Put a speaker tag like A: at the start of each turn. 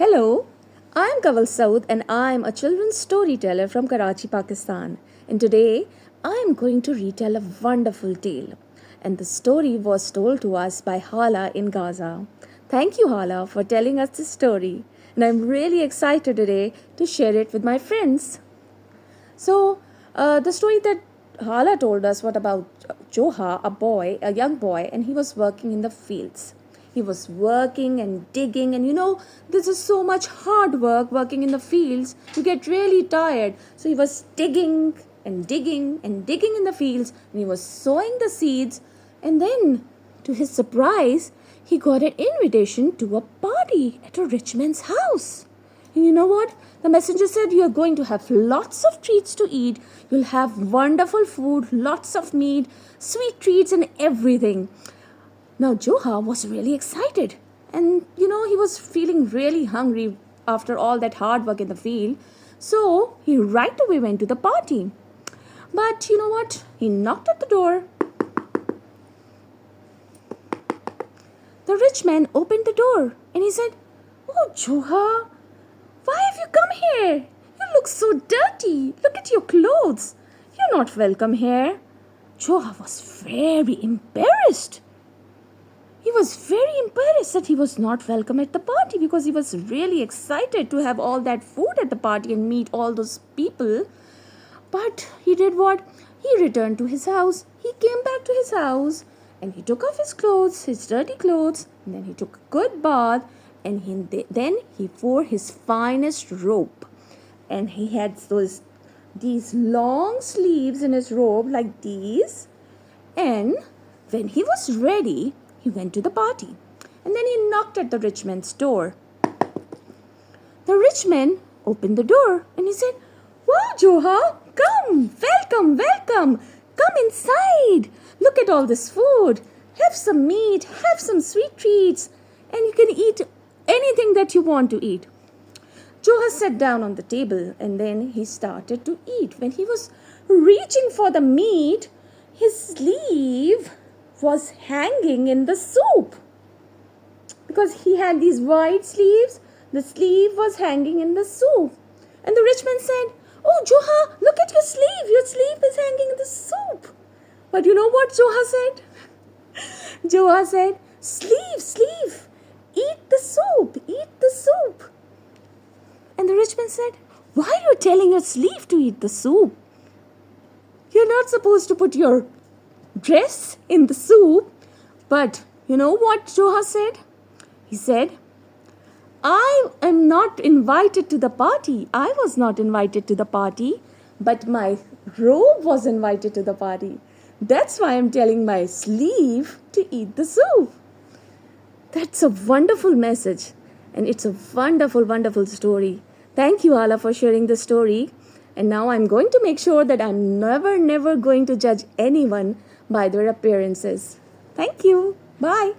A: Hello, I'm Kanwal Saud and I'm a children's storyteller from Karachi, Pakistan. And today I'm going to retell a wonderful tale. And the story was told to us by Hala in Ga2a. Thank you, Hala, for telling us this story. And I'm really excited today to share it with my friends. So, the story that Hala told us was about Joha, a young boy, and he was working in the fields. He was working and digging, and this is so much hard work working in the fields. You get really tired. So he was digging and digging and digging in the fields, and he was sowing the seeds. And then, to his surprise, he got an invitation to a party at a rich man's house. And you know what? The messenger said you are going to have lots of treats to eat. You'll have wonderful food, lots of meat, sweet treats and everything. Now Joha was really excited. And he was feeling really hungry after all that hard work in the field. So he right away went to the party. But you know what? He knocked at the door. The rich man opened the door and he said, "Oh, Joha, why have you come here? You look so dirty. Look at your clothes. You're not welcome here." Joha was very embarrassed. He was very embarrassed that he was not welcome at the party because he was really excited to have all that food at the party and meet all those people. But he did what? He returned to his house. He came back to his house and he took off his clothes, his dirty clothes, and then he took a good bath. And then he wore his finest robe. And he had these long sleeves in his robe like these. And when he was ready, he went to the party. And then he knocked at the rich man's door. The rich man opened the door and he said, "Wow, Joha, come, welcome, welcome. Come inside. Look at all this food. Have some meat, have some sweet treats, and you can eat anything that you want to eat." Joha sat down on the table and then he started to eat. When he was reaching for the meat, his sleeve was hanging in the soup. Because he had these wide sleeves, the sleeve was hanging in the soup. And the rich man said, "Oh, Joha, look at your sleeve. Your sleeve is hanging in the soup." But you know what Joha said? Joha said, "Sleeve, sleeve. Eat the soup, eat the soup." And the rich man said, "Why are you telling your sleeve to eat the soup? You're not supposed to put your dress in the soup." But you know what Joha said? He said, "I am not invited to the party. I was not invited to the party, but my robe was invited to the party. That's why I'm telling my sleeve to eat the soup." That's a wonderful message, and it's a wonderful, wonderful story. Thank you, Hala, for sharing the story. And now I'm going to make sure that I'm never going to judge anyone by their appearances. Thank you. Bye.